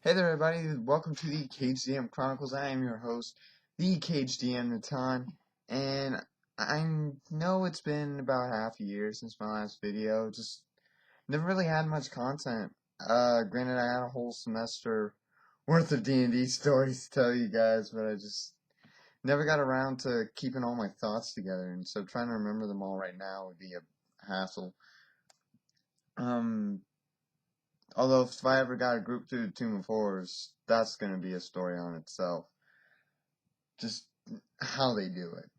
Hey there everybody, welcome to the KHDM Chronicles. I am your host, the KHDM Natan, and I know it's been about half a year since my last video. Just never really had much content. Granted, I had a whole semester worth of D&D stories to tell you guys, but I just never got around to keeping all my thoughts together, and so trying to remember them all right now would be a hassle. Although if I ever got a group through the Tomb of Horrors, that's going to be a story on itself. Just how they do it.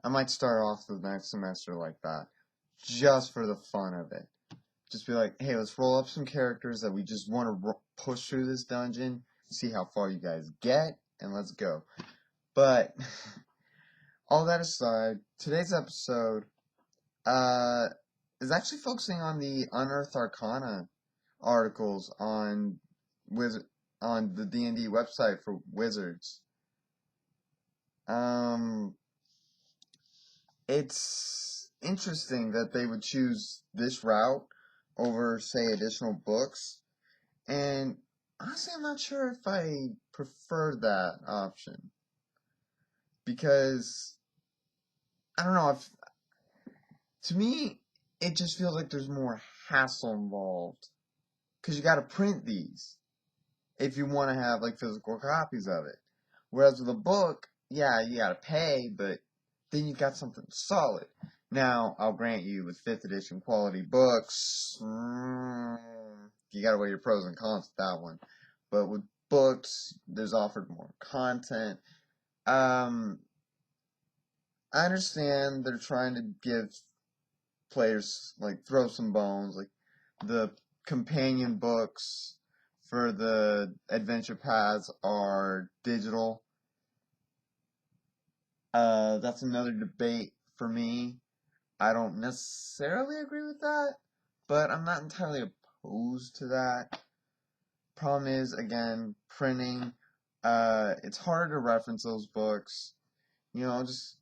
I might start off the next semester like that, just for the fun of it. Just be like, hey, let's roll up some characters that we just want to push through this dungeon, see how far you guys get, and let's go. But, all that aside, today's episode is actually focusing on the Unearthed Arcana articles on the D&D website for Wizards. It's interesting that they would choose this route over, say, additional books, and honestly, I'm not sure if I prefer that option, because, I don't know, to me, it just feels like there's more hassle involved, because you gotta print these, if you want to have, like, physical copies of it. Whereas with a book, yeah, you gotta pay, but then you've got something solid. Now, I'll grant you, with 5th edition quality books, you gotta weigh your pros and cons with that one. But with books, there's offered more content. I understand they're trying to give players, like, throw some bones, like, the companion books for the adventure paths are digital. That's another debate for me. I don't necessarily agree with that, but I'm not entirely opposed to that. Problem is, again, printing. It's harder to reference those books. Just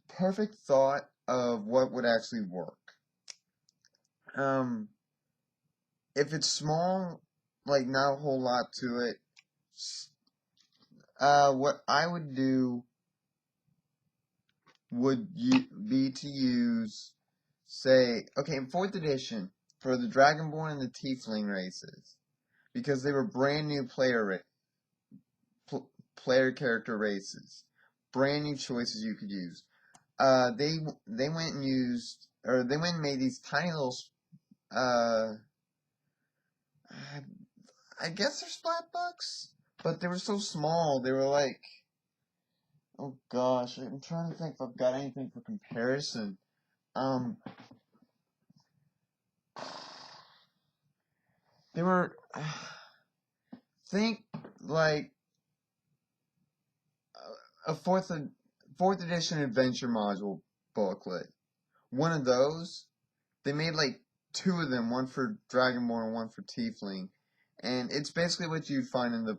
perfect thought of what would actually work. If it's small, like not a whole lot to it, what I would do would be to use, say, okay, in 4th edition, for the Dragonborn and the Tiefling races, because they were brand new player character races, brand new choices you could use. They went and used, or they went and made these tiny little, I guess they're splat books, but they were so small, they were like, oh gosh, I'm trying to think if I've got anything for comparison. They were, think like a fourth edition adventure module booklet. One of those, they made like 2 of them, one for Dragonborn and one for Tiefling, and it's basically what you'd find in the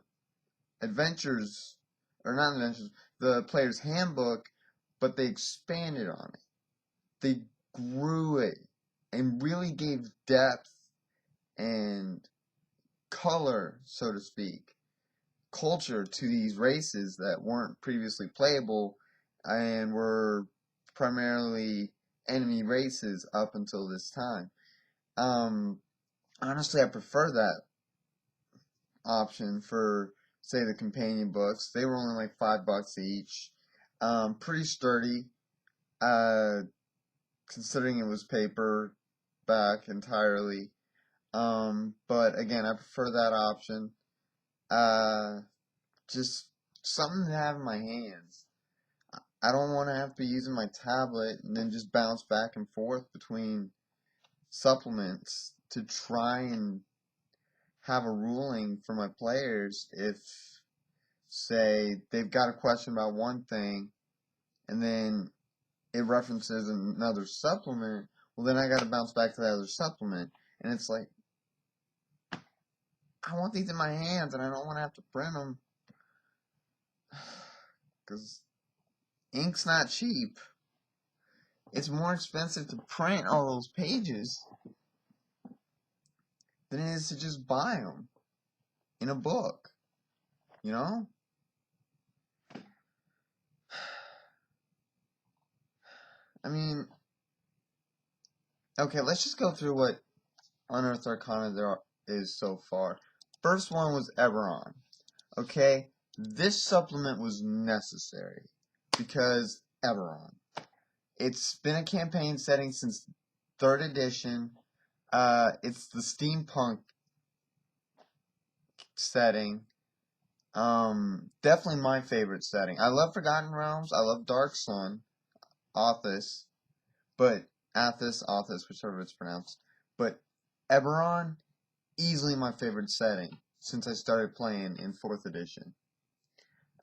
adventures, or not adventures, the player's handbook, but they expanded on it. They grew it and really gave depth and color, so to speak, culture to these races that weren't previously playable and were primarily enemy races up until this time. Honestly, I prefer that option for, say, the companion books. They were only like $5 each. Pretty sturdy, considering it was paper back entirely. But again, I prefer that option. Just something to have in my hands. I don't want to have to be using my tablet and then just bounce back and forth between supplements to try and have a ruling for my players if, say, they've got a question about one thing and then it references another supplement. Well, then I got to bounce back to that other supplement. And it's like, I want these in my hands and I don't want to have to print them. Because ink's not cheap. It's more expensive to print all those pages than it is to just buy them in a book, you know? I mean, okay, let's just go through what Unearthed Arcana there is so far. First one was Eberron. Okay, this supplement was necessary because Eberron. It's been a campaign setting since 3rd edition. It's the steampunk setting. Definitely my favorite setting. I love Forgotten Realms. I love Dark Sun, Authis, but Authis, whichever it's pronounced. But Eberron, easily my favorite setting since I started playing in 4th edition.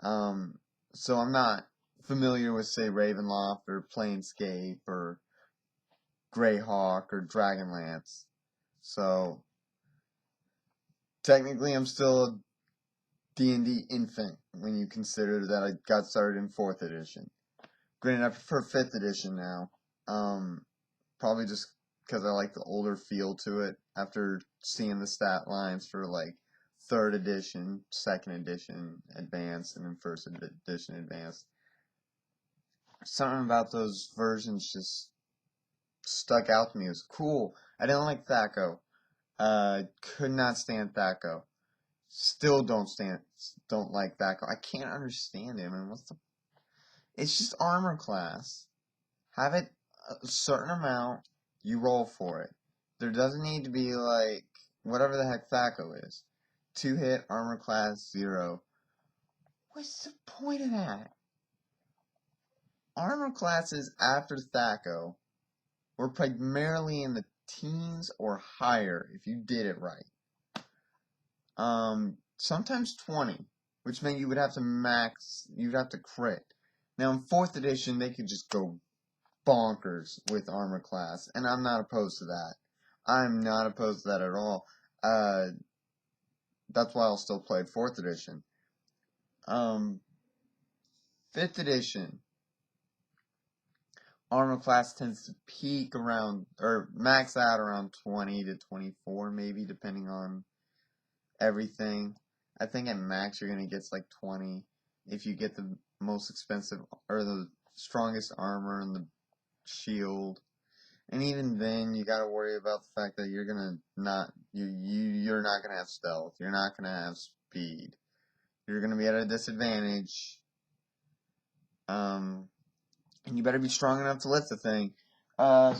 So I'm not familiar with, say, Ravenloft or Planescape or Greyhawk or Dragonlance. So technically I'm still a D&D infant when you consider that I got started in 4th edition. Granted, I prefer 5th edition now. Probably just because I like the older feel to it after seeing the stat lines for like 3rd edition, 2nd edition, advanced, and then 1st edition advanced. Something about those versions just stuck out to me. It was cool. I didn't like Thaco. Could not stand Thaco. Still don't like Thaco. I can't understand him. And it's just armor class. Have it a certain amount, you roll for it. There doesn't need to be like whatever the heck Thaco is. 2-hit armor class 0. What's the point of that? Armor classes after Thaco were primarily in the teens or higher if you did it right. Sometimes 20, which meant you would have to crit. Now in 4th edition, they could just go bonkers with armor class, and I'm not opposed to that. I'm not opposed to that at all. That's why I'll still play 4th edition. 5th edition, armor class tends to peak around, or max out around 20 to 24 maybe, depending on everything. I think at max you're going to get like 20 if you get the most expensive, or the strongest armor and the shield. And even then, you gotta worry about the fact that you're gonna you're not gonna have stealth. You're not gonna have speed. You're gonna be at a disadvantage. And you better be strong enough to lift the thing.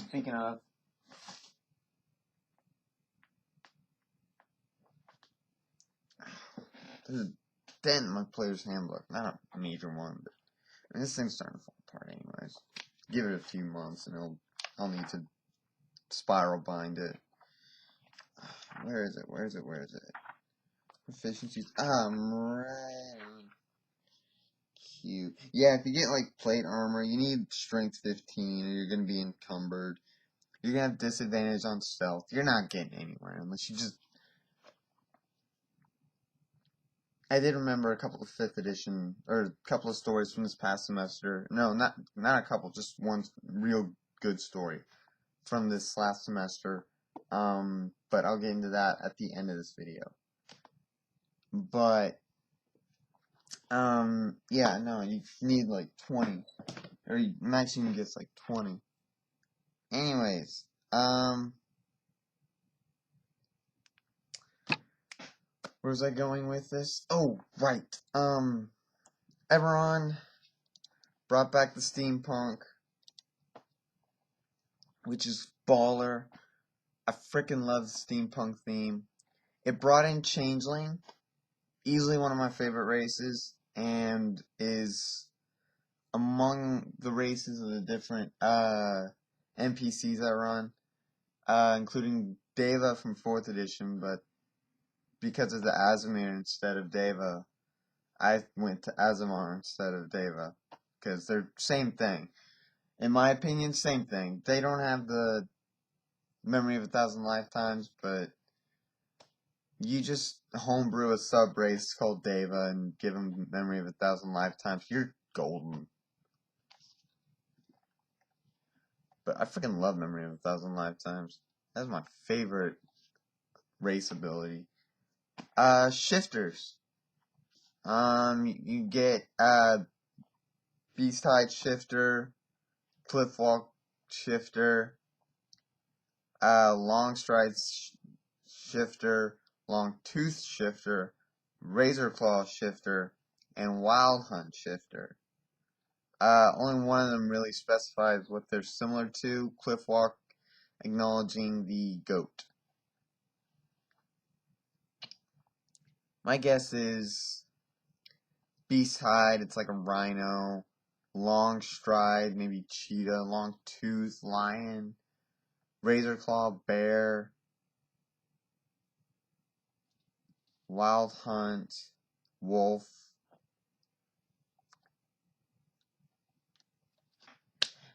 Speaking of, there's a dent in my player's handbook. Not a major one, but this thing's starting to fall apart anyways. Give it a few months and I'll need to spiral bind it. Where is it? Proficiencies. I'm right. Cute. Yeah, if you get like plate armor, you need strength 15 or you're going to be encumbered. You're going to have disadvantage on stealth. You're not getting anywhere unless you just... I did remember a couple of 5th edition, or a couple of stories from this past semester. No, not a couple, just one real good story from this last semester. But I'll get into that at the end of this video. But, yeah, no, you need like 20. Or maximum gets like 20. Anyways, where was I going with this? Oh, right. Eberron brought back the steampunk, which is baller. I freaking love the steampunk theme. It brought in Changeling, easily one of my favorite races, and is among the races of the different NPCs I run, including Deva from 4th edition, but because of the Azimir instead of Deva, I went to Azimar instead of Deva, because they're same thing. In my opinion, same thing. They don't have the Memory of 1,000 Lifetimes, but you just homebrew a sub-race called Deva and give them Memory of 1,000 Lifetimes. You're golden. But I freaking love Memory of 1,000 Lifetimes. That's my favorite race ability. Shifters. You get Beast Height Shifter, Cliff Walk Shifter, Long Stride Shifter, Long Tooth Shifter, Razor Claw Shifter, and Wild Hunt Shifter. Only one of them really specifies what they're similar to. Cliff Walk acknowledging the goat. My guess is Beast Hide, it's like a rhino. Long Stride, maybe cheetah. Long Tooth, lion. Razor Claw, bear. Wild Hunt, wolf.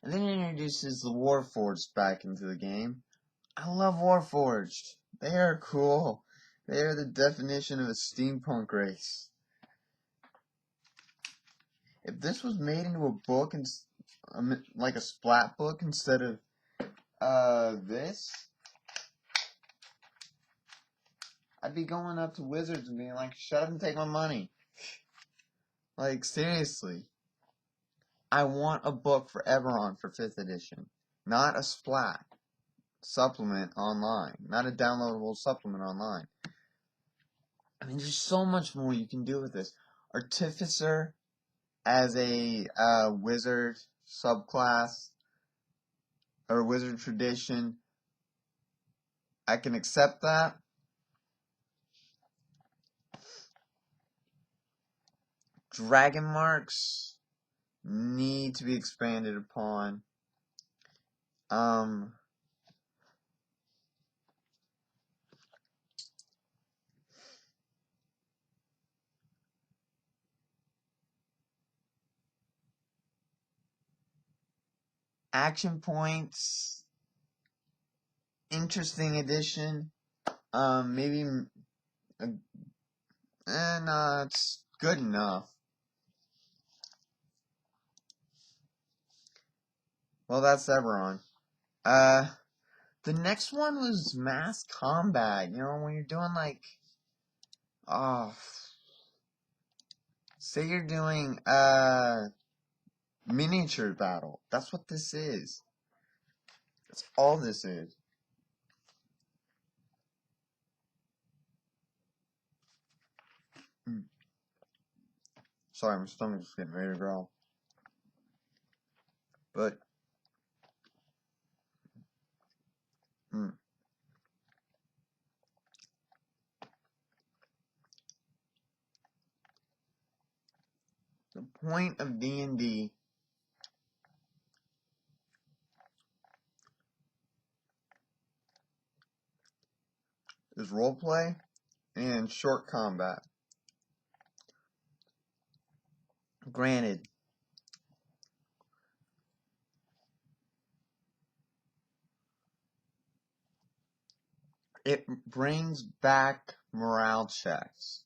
And then it introduces the Warforged back into the game. I love Warforged. They are cool. They are the definition of a steampunk race. If this was made into a book, and like a splat book instead of this, I'd be going up to Wizards and being like, shut up and take my money. Like, seriously. I want a book for Eberron for 5th edition. Not a splat supplement online. Not a downloadable supplement online. I mean, there's so much more you can do with this. Artificer as a wizard subclass or wizard tradition, I can accept that. Dragon marks need to be expanded upon. Action points, interesting addition. Maybe, it's good enough. Well, that's Eberron. The next one was mass combat. You know, when you're doing like, say you're doing miniature battle. That's what this is. That's all this is. Sorry, my stomach's getting ready to growl. But the point of D&D is roleplay and short combat. Granted, it brings back morale checks.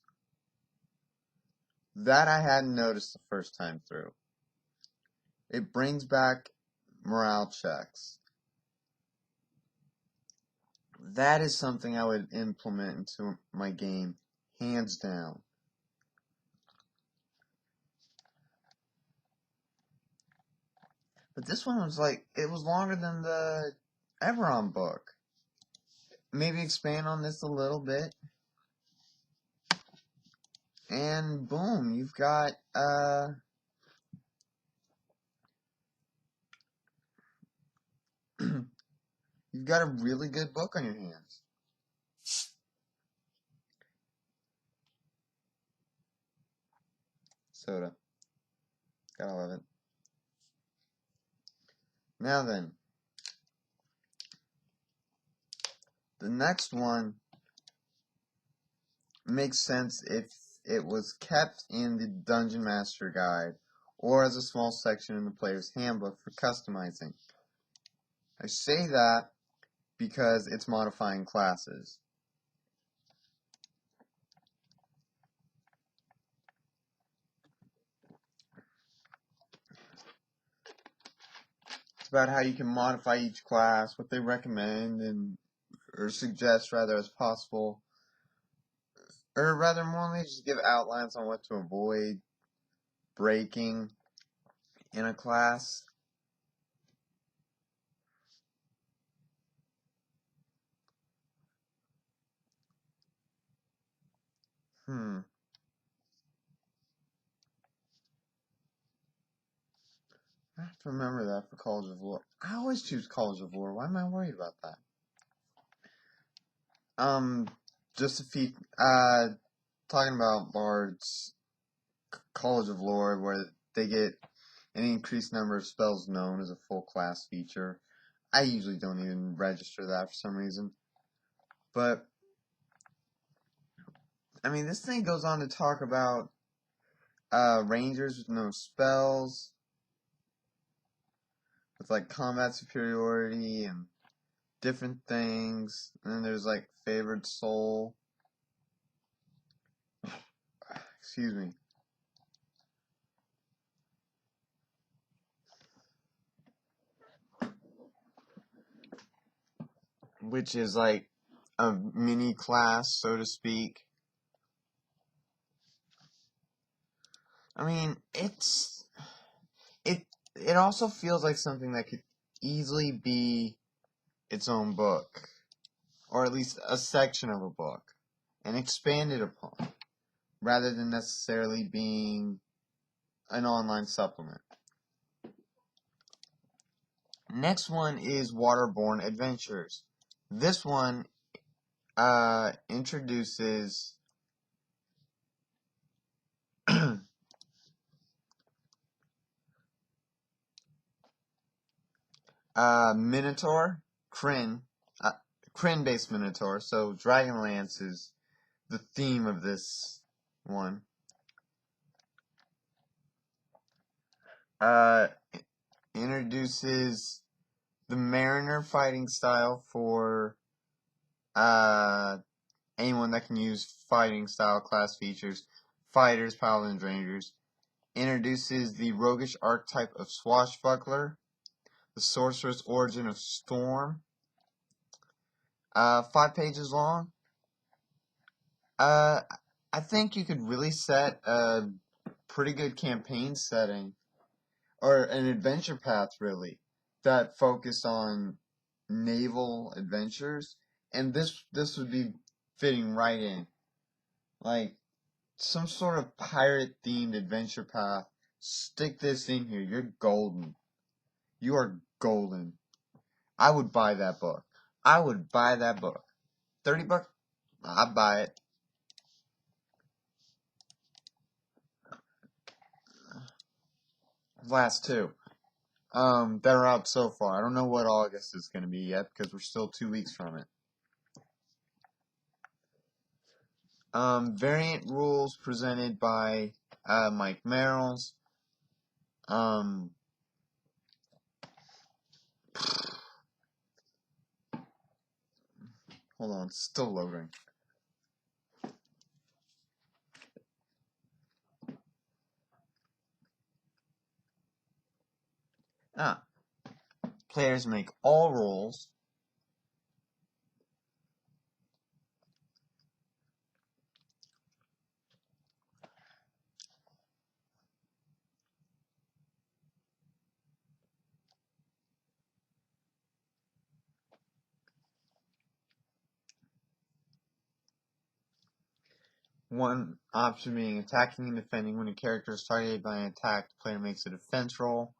That I hadn't noticed the first time through. It brings back morale checks. That is something I would implement into my game, hands down. But this one was like, it was longer than the Eberron book. Maybe expand on this a little bit. And boom, you've got, you've got a really good book on your hands. Soda. Gotta love it. Now then, the next one makes sense if it was kept in the Dungeon Master Guide or as a small section in the player's handbook for customizing. I say that because it's modifying classes. It's about how you can modify each class, what they recommend, and or suggest rather as possible, or rather more than just give outlines on what to avoid breaking in a class. I have to remember that for College of Lore. I always choose College of Lore. Why am I worried about that? Just a few, talking about Bard's College of Lore, where they get an increased number of spells known as a full class feature. I usually don't even register that for some reason. But, I mean, this thing goes on to talk about Rangers with no spells, with like combat superiority and different things. And then there's like favored soul. Excuse me. Which is like a mini class, so to speak. I mean, it also feels like something that could easily be its own book, or at least a section of a book, and expanded upon, rather than necessarily being an online supplement. Next one is Waterborne Adventures. This one introduces Minotaur, Kryn, Kryn-based Minotaur. So Dragonlance is the theme of this one. Introduces the Mariner fighting style for anyone that can use fighting style class features, fighters, paladins, rangers. Introduces the roguish archetype of Swashbuckler, the sorceress origin of Storm. 5 pages long. I think you could really set a pretty good campaign setting, or an adventure path really, that focused on naval adventures, and this would be fitting right in. Like some sort of pirate themed adventure path. Stick this in here. You're golden. You are golden. I would buy that book. I would buy that book. $30? I'd buy it. Last two. That are out so far. I don't know what August is going to be yet because we're still 2 weeks from it. Variant rules presented by Mike Merrills. Hold on, it's still loading. Players make all rolls. One option being attacking and defending. When a character is targeted by an attack, the player makes a defense roll.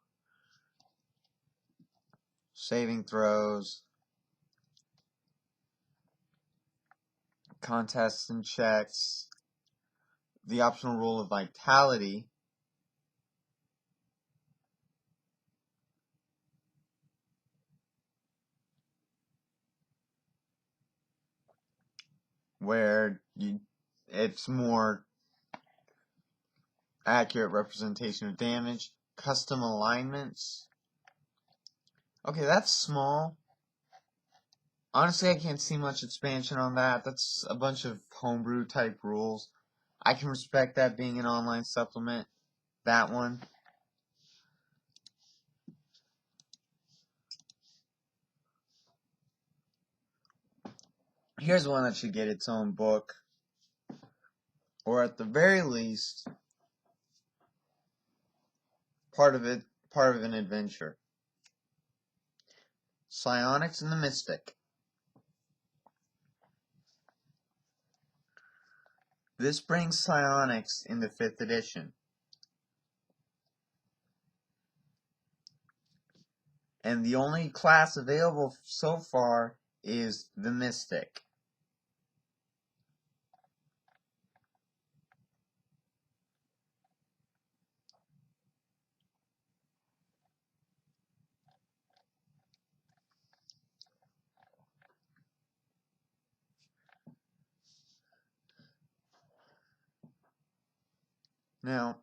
Saving throws. Contests and checks. The optional rule of vitality. Where it's more accurate representation of damage. Custom alignments. Okay, that's small. Honestly, I can't see much expansion on that. That's a bunch of homebrew type rules. I can respect that being an online supplement. That one. Here's one that should get its own book, or at the very least, part of an adventure. Psionics and the Mystic. This brings psionics into 5th edition. And the only class available so far is the Mystic. Now,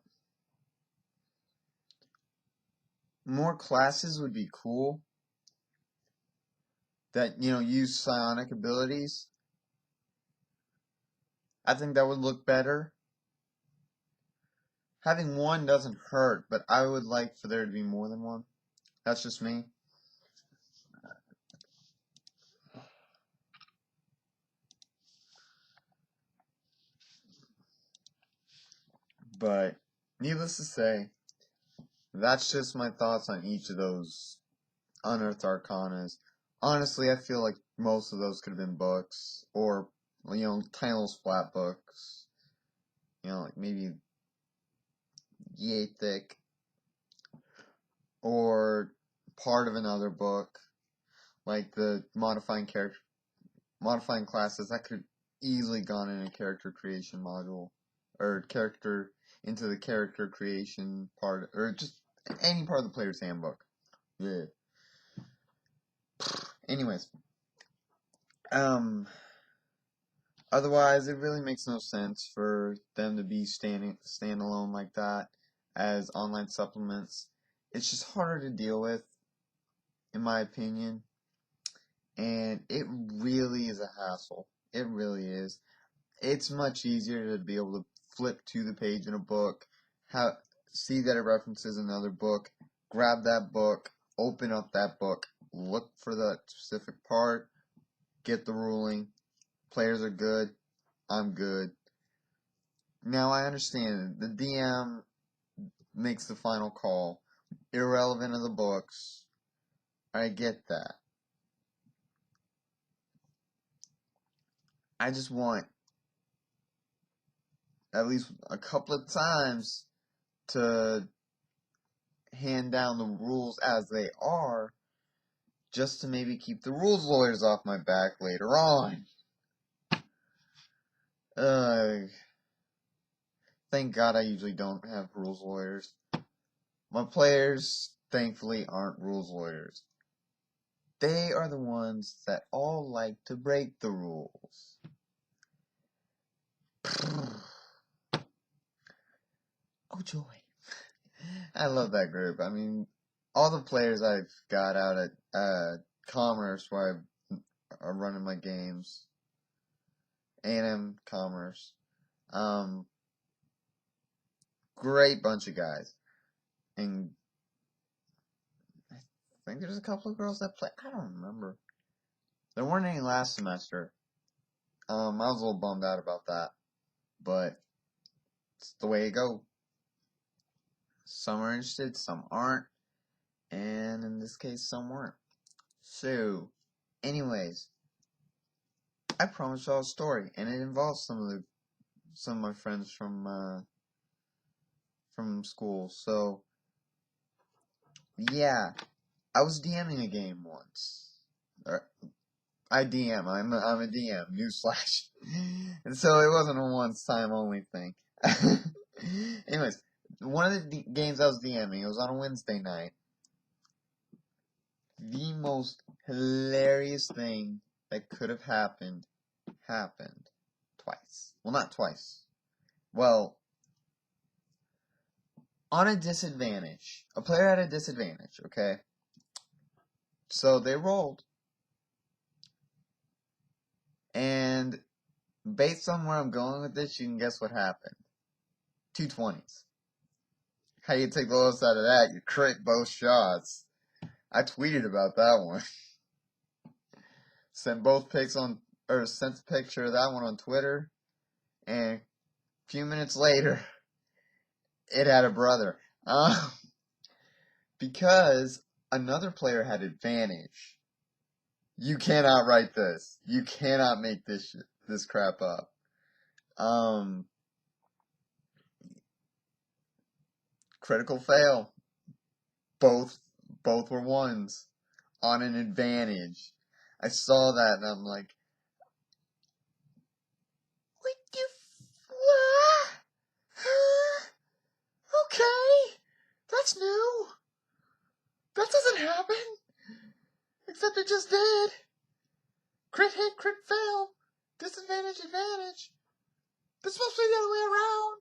more classes would be cool that, use psionic abilities. I think that would look better. Having one doesn't hurt, but I would like for there to be more than one. That's just me. But, needless to say, that's just my thoughts on each of those Unearthed Arcanas. Honestly, I feel like most of those could have been books, or, tiny little splat books. Like maybe yay thick, or part of another book, like the modifying classes. That could easily gone in a character creation module, or into the character creation part, or just any part of the player's handbook. Yeah. Anyways, otherwise, it really makes no sense for them to be standalone like that as online supplements. It's just harder to deal with, in my opinion, and it really is a hassle. It really is. It's much easier to be able to flip to the page in a book, see that it references another book, grab that book, open up that book, look for that specific part, get the ruling. Players are good. I'm good. Now I understand the DM makes the final call, irrelevant of the books. I get that. I just want at least a couple of times to hand down the rules as they are, just to maybe keep the rules lawyers off my back later on. Thank God I usually don't have rules lawyers. My players, thankfully, aren't rules lawyers. They are the ones that all like to break the rules. Oh joy. I love that group. I mean, all the players I've got out at Commerce, where I'm running my games, A&M Commerce, great bunch of guys. And I think there's a couple of girls that play. I don't remember. There weren't any last semester. I was a little bummed out about that, but it's the way it goes. Some are interested, some aren't, and in this case, some weren't. So, anyways, I promised y'all a story, and it involves some of my friends from school. So, yeah, I was DMing a game once. I DM. I'm a DM. Newsflash. And so it wasn't a once-time only thing. Anyways, one of the games I was DMing, it was on a Wednesday night. The most hilarious thing that could have happened twice. Well, not twice. Well, on a disadvantage. A player had a disadvantage, okay? So they rolled. And based on where I'm going with this, you can guess what happened. 2 20s. How do you take the lowest out of that? You crit both shots. I tweeted about that one. Sent both picks on or sent a picture of that one on Twitter, and a few minutes later, it had a brother. Because another player had advantage. You cannot write this. You cannot make this crap up. Critical fail. Both were ones on an advantage. I saw that and I'm like, what the okay, that's new. That doesn't happen. Except it just did. Crit hit, crit fail. Disadvantage, advantage. This supposed to be the other way around.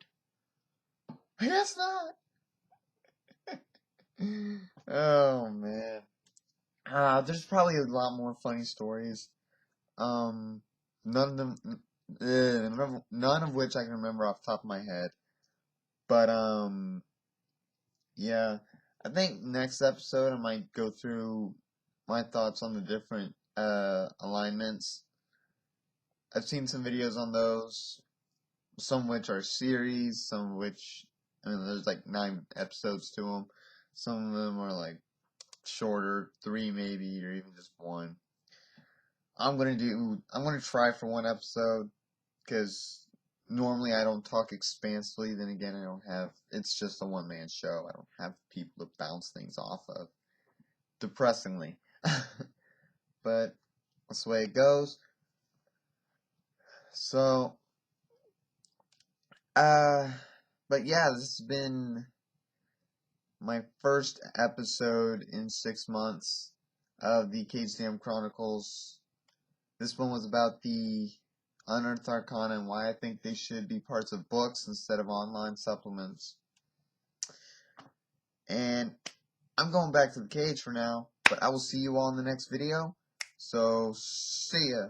I guess not. Oh man. There's probably a lot more funny stories. None of them, none of which I can remember off the top of my head. But yeah. I think next episode I might go through my thoughts on the different alignments. I've seen some videos on those, some of which are series, some of which, I mean, there's like 9 episodes to them. Some of them are like shorter, 3 maybe, or even just 1. I'm gonna try for 1 episode, because normally I don't talk expansively. Then again, it's just a one-man show. I don't have people to bounce things off of. Depressingly. But that's the way it goes. So, but yeah, this has been my first episode in 6 months of the KGM Chronicles. This one was about the Unearthed Arcana and why I think they should be parts of books instead of online supplements. And I'm going back to the cage for now, but I will see you all in the next video. So, see ya.